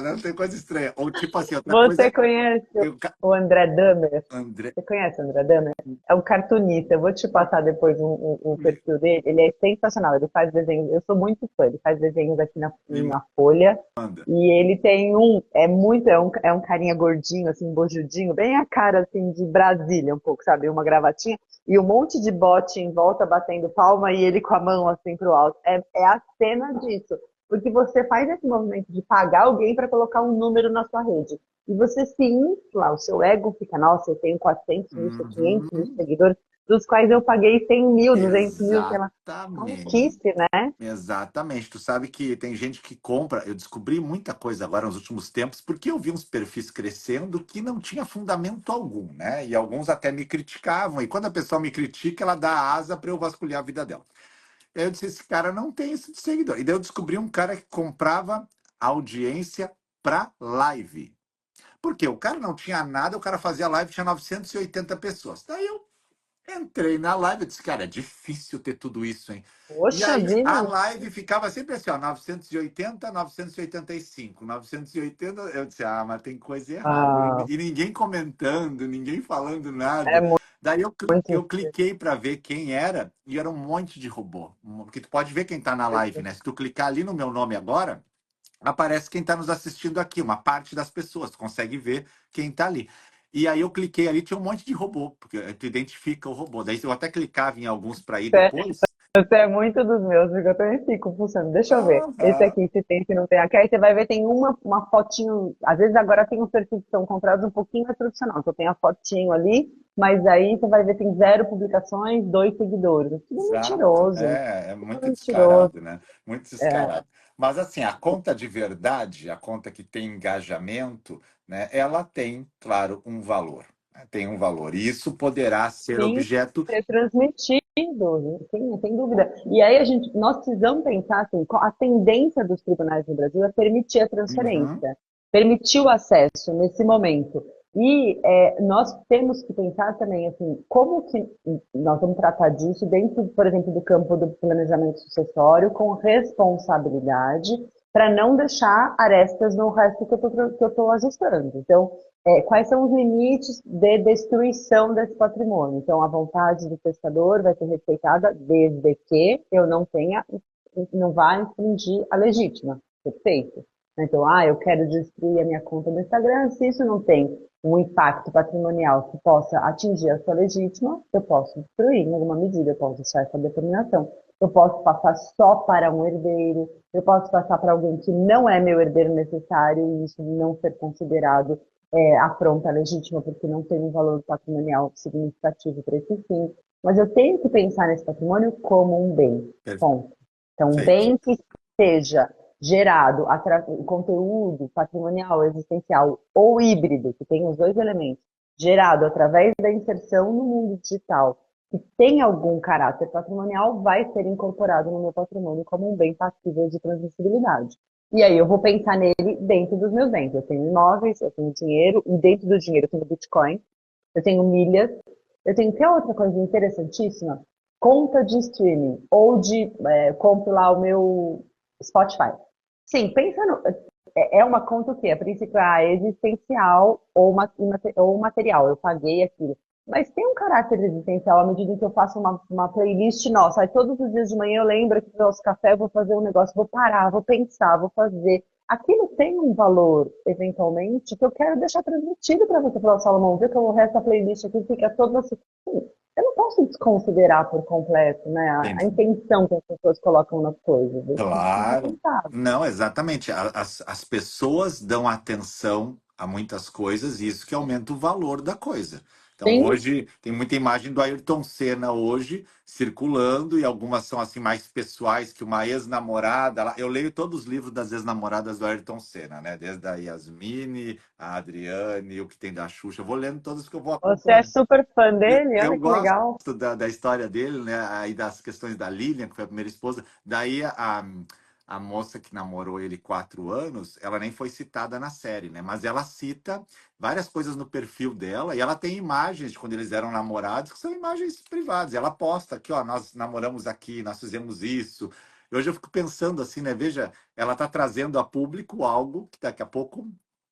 não tem coisa estranha. Ou tipo assim, outra Você coisa. conhece Eu, o André Dahmer? André, Você conhece o André Dahmer? É um cartunista. Eu vou te passar depois o me, perfil dele. Ele é sensacional. Ele faz desenhos. Eu sou muito fã. Ele faz desenhos aqui me na Folha. manda. E ele tem é um carinha gordinho, assim, bojudinho, bem a cara, assim, de Brasília, um pouco, sabe? Uma gravatinha. E um monte de bote em volta batendo palma e ele com a mão, assim, pro alto. É a cena disso. Porque você faz esse movimento de pagar alguém para colocar um número na sua rede. E você se infla, o seu ego fica, nossa, eu tenho 400 mil, 500 mil Uhum, seguidores, dos quais eu paguei 100 mil, 200 mil, sei lá. exatamente. Maluquice, né? Exatamente. Tu sabe que tem gente que compra. Eu descobri muita coisa agora nos últimos tempos, porque eu vi uns perfis crescendo que não tinha fundamento algum, né? E alguns até me criticavam. E quando a pessoa me critica, ela dá asa para eu vasculhar a vida dela. E aí eu disse: esse cara não tem isso de seguidor. E daí eu descobri um cara que comprava audiência para live. Porque o cara não tinha nada, o cara fazia live, tinha 980 pessoas. Daí eu entrei na live e disse, cara, é difícil ter tudo isso, hein? E Poxa aí vida, a live ficava sempre assim, ó, 980, 985, 980. Eu disse, mas tem coisa errada. ah, E ninguém comentando, ninguém falando é nada. muito, Daí eu, muito eu cliquei para ver quem era e era um monte de robô. Porque tu pode ver quem tá na live, né? Se tu clicar ali no meu nome agora, aparece quem está nos assistindo aqui, uma parte das pessoas, tu consegue ver quem está ali. E aí eu cliquei ali, tinha um monte de robô, porque tu identifica o robô. Daí eu até clicava em alguns para ir depois. Você é muito dos meus, porque eu também fico funcionando. Deixa eu ver. Esse Aham, aqui, se tem, se não tem. Aqui aí você vai ver, tem uma fotinho. Às vezes agora tem uns perfis que são comprados um pouquinho mais profissional. Então tem a fotinho ali, mas aí você vai ver, tem 0 publicações, 2 seguidores. É tudo exato. mentiroso. É Tudo muito mentiroso. descarado, né? Muito É, descarado. Mas assim, a conta de verdade, a conta que tem engajamento, né? Ela tem, claro, um valor. Né? Tem um valor. E isso poderá ser sim, objeto. ser transmitido, sim, sem dúvida. E aí nós precisamos pensar assim, a tendência dos tribunais no Brasil é permitir a Uhum, transferência, permitir o acesso nesse momento. E nós temos que pensar também assim, como que nós vamos tratar disso dentro, por exemplo, do campo do planejamento sucessório, com responsabilidade, para não deixar arestas no resto que eu estou ajustando. Então, quais são os limites de destruição desse patrimônio. Então, a vontade do testador vai ser respeitada desde que eu não tenha, não vá infringir a legítima. Perfeito. Então, eu quero destruir a minha conta do Instagram. Se isso não tem um impacto patrimonial que possa atingir a sua legítima, eu posso destruir em alguma medida, eu posso deixar essa determinação. Eu posso passar só para um herdeiro, eu posso passar para alguém que não é meu herdeiro necessário e isso não ser considerado afronta legítima porque não tem um valor patrimonial significativo para esse fim. Mas eu tenho que pensar nesse patrimônio como um bem. Ponto. Então, um perfeito. bem que seja gerado, conteúdo patrimonial, existencial ou híbrido, que tem os dois elementos, gerado através da inserção no mundo digital, que tem algum caráter patrimonial, vai ser incorporado no meu patrimônio como um bem passível de transmissibilidade. E aí eu vou pensar nele dentro dos meus bens. Eu tenho imóveis, eu tenho dinheiro, e dentro do dinheiro eu tenho Bitcoin, eu tenho milhas, eu tenho que outra coisa interessantíssima, conta de streaming, ou compro lá o meu Spotify. Sim, pensa no, é uma conta o quê? A princípio, existencial ou material. Eu paguei aquilo. Mas tem um caráter existencial à medida que eu faço uma playlist nossa. Aí todos os dias de manhã eu lembro que no nosso café eu vou fazer um negócio, vou parar, vou pensar, vou fazer. Aquilo tem um valor, eventualmente, que eu quero deixar transmitido para você falar, Salomão, viu que o resto da playlist aqui fica todo assim. Eu não posso desconsiderar por completo, né, a intenção que as pessoas colocam nas coisas. Eu preciso Claro. pensar. Não, exatamente. As pessoas dão atenção a muitas coisas e isso que aumenta o valor da coisa. Então, Sim, hoje, tem muita imagem do Ayrton Senna hoje circulando e algumas são assim mais pessoais que uma ex-namorada. Eu leio todos os livros das ex-namoradas do Ayrton Senna, né? Desde a Yasmine, a Adriane, o que tem da Xuxa. Eu vou lendo todos que eu vou você é acompanhando. super fã Eu, dele, eu olha que gosto legal. da história dele, né? Aí das questões da Lilian, que foi a primeira esposa. Daí a moça que namorou ele 4 anos, ela nem foi citada na série, né? Mas ela cita várias coisas no perfil dela e ela tem imagens de quando eles eram namorados, que são imagens privadas. Ela posta aqui, ó, nós namoramos aqui, nós fizemos isso. E hoje eu fico pensando assim, né? Veja, ela está trazendo a público algo que daqui a pouco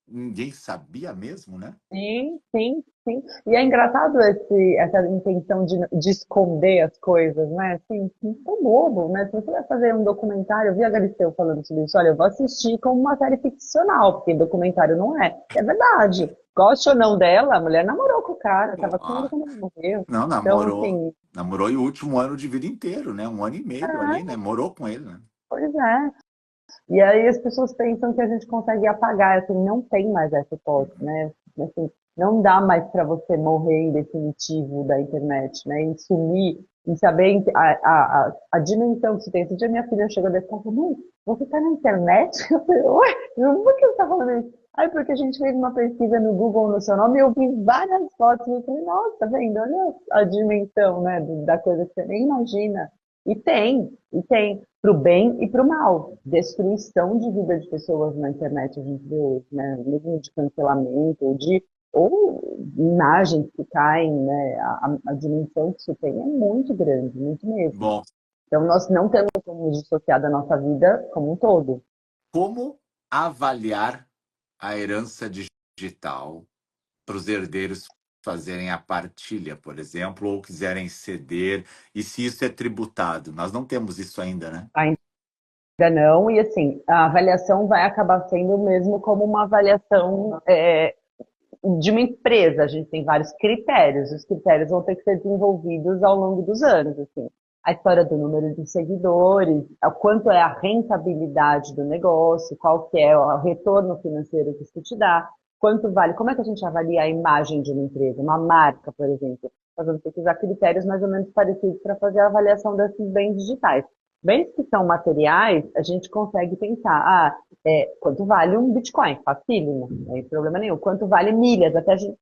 ninguém sabia mesmo, né? Sim, sim, sim. E é engraçado essa intenção de esconder as coisas, né? Assim, tão bobo, né? Se você vai fazer um documentário, eu vi a Galisteu falando sobre isso, olha, eu vou assistir como uma série ficcional, porque documentário não é. É verdade. Goste ou não dela, a mulher namorou com o cara, Pô, tava com ele quando ele morreu. não, Então, namorou. assim, Namorou e o último ano de vida inteiro, né? 1 ano e meio ali, é, né? Morou com ele, né? pois é. E aí as pessoas pensam que a gente consegue apagar, assim, não tem mais essa hipótese, né? Assim, não dá mais para você morrer em definitivo da internet, né? E sumir, e saber a dimensão que você tem. Esse dia minha filha chegou desse e falou, mãe, você tá na internet? Eu falei, oi, por que você tá falando isso? Aí porque a gente fez uma pesquisa no Google no seu nome e eu vi várias fotos e eu falei, nossa, tá vendo? Olha a dimensão, né, da coisa que você nem imagina. E tem para o bem e para o mal. Destruição de vida de pessoas na internet a gente vê hoje, né? Mesmo de cancelamento, ou imagens que caem, né? A dimensão que isso tem é muito grande, muito mesmo. Bom, Então nós não temos como dissociar da nossa vida como um todo. como avaliar a herança digital para os herdeiros fazerem a partilha, por exemplo, ou quiserem ceder, e se isso é tributado? Nós não temos isso ainda, né? Ainda não, e assim, a avaliação vai acabar sendo mesmo como uma avaliação de uma empresa, a gente tem vários critérios. Os critérios vão ter que ser desenvolvidos ao longo dos anos, assim. A história do número de seguidores, o quanto é a rentabilidade do negócio, qual que é o retorno financeiro que isso te dá, quanto vale, como é que a gente avalia a imagem de uma empresa, uma marca, por exemplo. Nós vamos ter que usar critérios mais ou menos parecidos para fazer a avaliação desses bens digitais. Bens que são materiais, a gente consegue pensar, quanto vale um Bitcoin? Facílimo, não tem problema nenhum. Quanto vale milhas?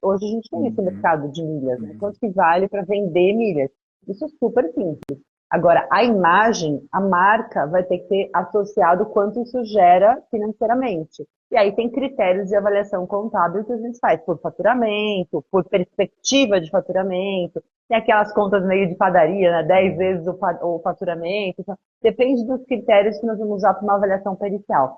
Hoje a gente tem esse Uhum, mercado de milhas, né? uhum. Quanto que vale para vender milhas? Isso é super simples. Agora, a imagem, a marca vai ter que ter associado quanto isso gera financeiramente. E aí tem critérios de avaliação contábil que a gente faz por faturamento, por perspectiva de faturamento, tem aquelas contas meio de padaria, né? 10 vezes o faturamento. Então, depende dos critérios que nós vamos usar para uma avaliação pericial.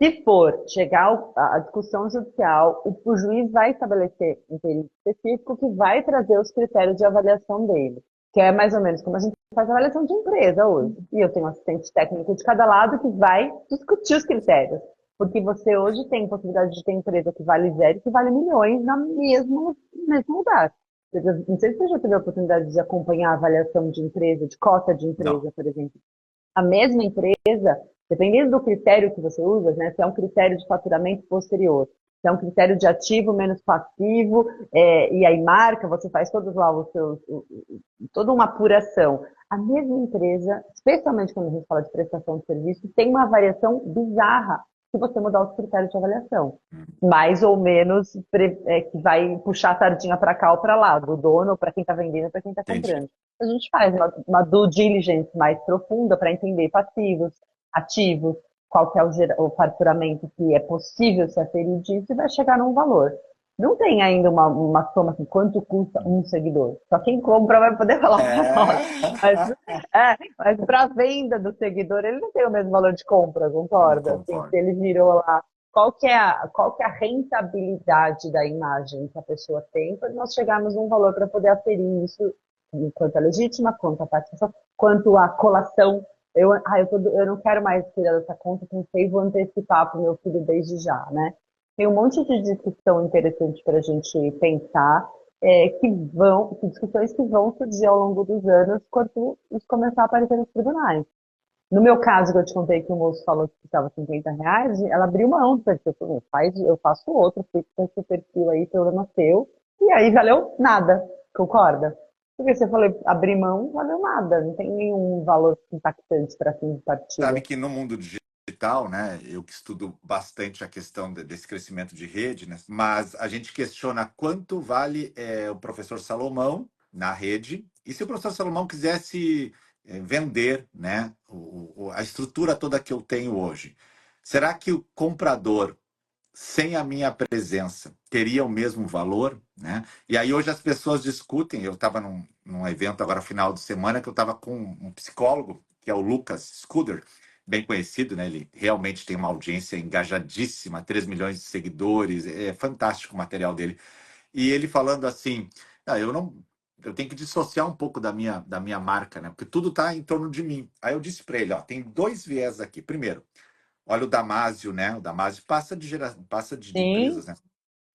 Se for chegar à discussão judicial, o juiz vai estabelecer um período específico que vai trazer os critérios de avaliação dele, que é mais ou menos como a gente faz a avaliação de empresa hoje. E eu tenho um assistente técnico de cada lado que vai discutir os critérios. Porque você hoje tem possibilidade de ter empresa que vale zero e que vale milhões no mesmo lugar. Não sei se você já teve a oportunidade de acompanhar a avaliação de empresa, de cota de Não. empresa, por exemplo. A mesma empresa, dependendo do critério que você usa, né, se é um critério de faturamento posterior, se é um critério de ativo menos passivo, e aí marca, você faz todos lá os seus, toda uma apuração. A mesma empresa, especialmente quando a gente fala de prestação de serviço, tem uma variação bizarra se você mudar os critérios de avaliação. Mais ou menos que vai puxar a sardinha para cá ou para lá, do dono, para quem está vendendo, para quem está Entendi. comprando. A gente faz uma due diligence mais profunda para entender passivos, ativos, qual que é o faturamento que é possível se aferir disso e vai chegar num valor. Não tem ainda uma soma assim, quanto custa um seguidor. Só quem compra vai poder falar para nós. Mas, É. mas para a venda do seguidor, ele não tem o mesmo valor de compra, Não concorda? Assim, se concordo. ele virou lá, qual que é a rentabilidade da imagem que a pessoa tem para nós chegarmos num valor para poder aferir isso quanto a legítima, quanto a participação, quanto a colação. Eu não quero mais tirar dessa conta, pensei, vou antecipar para o meu filho desde já, né? Tem um monte de discussão interessante para a gente pensar, discussões que vão surgir ao longo dos anos quando isso começar a aparecer nos tribunais. No meu caso, que eu te contei que o moço falou que custava R$ 50, ela abriu mão do perfil. Eu faço outro, fico com esse perfil aí, problema seu. E aí valeu nada, concorda? Porque você falou abrir mão, valeu nada, não tem nenhum valor impactante para fim de Sabe partilha. que no mundo digital, né, eu que estudo bastante a questão desse crescimento de rede, né, mas a gente questiona quanto vale o professor Salomão na rede, e se o professor Salomão quisesse vender, né, a estrutura toda que eu tenho hoje, será que o comprador, sem a minha presença, teria o mesmo valor, né? E aí hoje as pessoas discutem. Eu estava num evento agora final de semana que eu estava com um psicólogo, que é o Lucas Scudder, bem conhecido, né? Ele realmente tem uma audiência engajadíssima, 3 milhões de seguidores, é fantástico o material dele. E ele falando assim, eu não, eu tenho que dissociar um pouco da minha marca, né? Porque tudo está em torno de mim. Aí eu disse para ele, ó, tem dois viés aqui. Primeiro, olha o Damásio, né? O Damásio passa de Sim, empresas, né?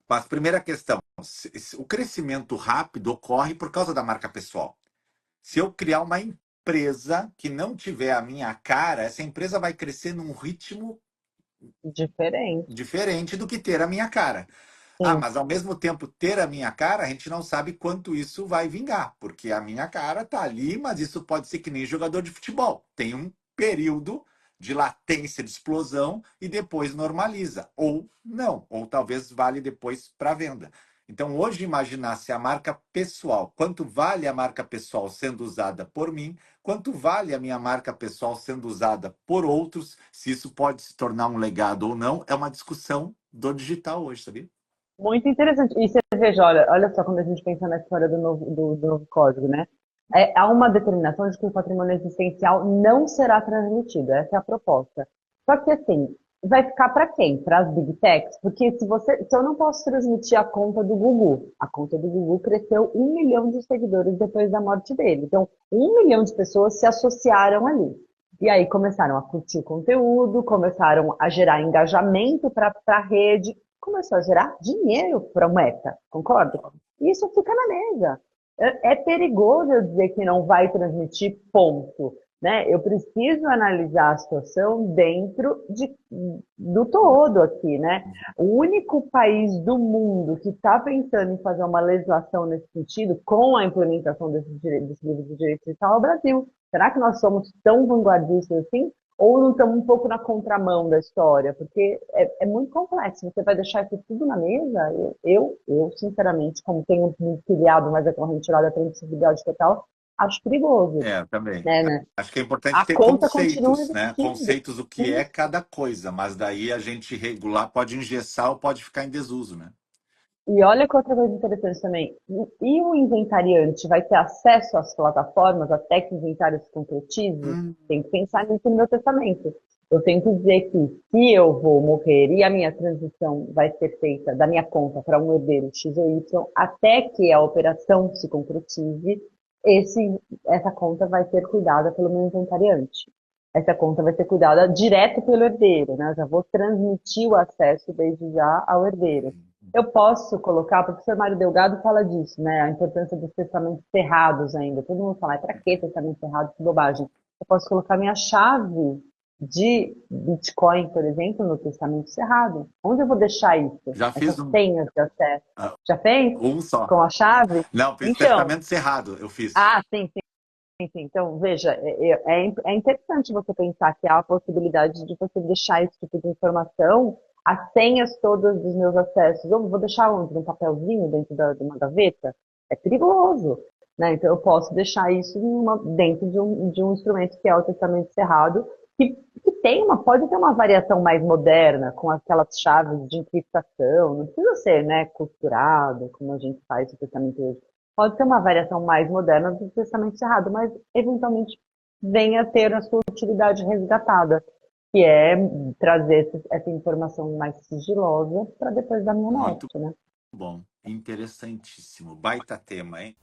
Mas primeira questão, o crescimento rápido ocorre por causa da marca pessoal. Se eu criar uma empresa que não tiver a minha cara, essa empresa vai crescer num ritmo diferente. diferente do que ter a minha cara. Sim. Mas ao mesmo tempo ter a minha cara, a gente não sabe quanto isso vai vingar, porque a minha cara tá ali, mas isso pode ser que nem jogador de futebol. Tem um período de latência, de explosão e depois normaliza. Ou não, ou talvez vale depois para venda. Então, hoje, imaginar se a marca pessoal, quanto vale a marca pessoal sendo usada por mim, quanto vale a minha marca pessoal sendo usada por outros, se isso pode se tornar um legado ou não, é uma discussão do digital hoje, sabia? Muito interessante. E você veja, olha só quando a gente pensa na história do novo código, né? Há uma determinação de que o patrimônio existencial não será transmitido. Essa é a proposta. Só que assim, vai ficar para quem? Para as big techs? Porque se eu não posso transmitir a conta do Gugu, a conta do Gugu cresceu 1 milhão de seguidores depois da morte dele. Então, 1 milhão de pessoas se associaram ali. E aí começaram a curtir o conteúdo, começaram a gerar engajamento para a rede, começou a gerar dinheiro para o Meta, concorda? E isso fica na mesa. É perigoso eu dizer que não vai transmitir ponto. Né? Eu preciso analisar a situação dentro do todo aqui, né? O único país do mundo que está pensando em fazer uma legislação nesse sentido, com a implementação desse livro de direito digital, é o Brasil. Será que nós somos tão vanguardistas assim? Ou não estamos um pouco na contramão da história? Porque é muito complexo. Você vai deixar isso tudo na mesa? Sinceramente, como tenho me filiado mais à corrente lá da permissividade total, acho perigoso. Também. Né? Acho que é importante A ter conta continua conceitos, né? existindo. Conceitos do que é cada coisa, mas daí a gente regular pode engessar ou pode ficar em desuso, né? E olha que outra coisa interessante também. E o inventariante vai ter acesso às plataformas até que o inventário se concretize? Hum, Tem que pensar nisso no meu testamento. Eu tenho que dizer que se eu vou morrer e a minha transição vai ser feita da minha conta para um herdeiro X ou Y, até que a operação se concretize, essa conta vai ser cuidada pelo meu inventariante. Essa conta vai ser cuidada direto pelo herdeiro, né? Eu já vou transmitir o acesso desde já ao herdeiro. Eu posso colocar, o professor Mário Delgado fala disso, né? A importância dos testamentos cerrados ainda. Todo mundo fala, para que testamento cerrado? Que bobagem. Eu posso colocar minha chave de Bitcoin, por exemplo, no testamento cerrado. Onde eu vou deixar isso? já fiz Essas senhas de acesso. ah, Já fez? um só. Com a chave? Não, fiz Então, testamento cerrado, eu fiz. sim, sim. Sim. Então, veja, é interessante você pensar que há a possibilidade de você deixar esse tipo de informação, as senhas todas dos meus acessos, eu vou deixar onde? Num papelzinho dentro de uma gaveta? É perigoso, né? Então, eu posso deixar isso dentro de um instrumento que é o testamento cerrado, que pode ter uma variação mais moderna, com aquelas chaves de encriptação, não precisa ser, né, costurado, como a gente faz o testamento hoje. Pode ter uma variação mais moderna do testamento cerrado, mas eventualmente venha a ter a sua utilidade resgatada, que é trazer essa informação mais sigilosa para depois da minha Muito morte, né? bom, interessantíssimo. Baita tema, hein?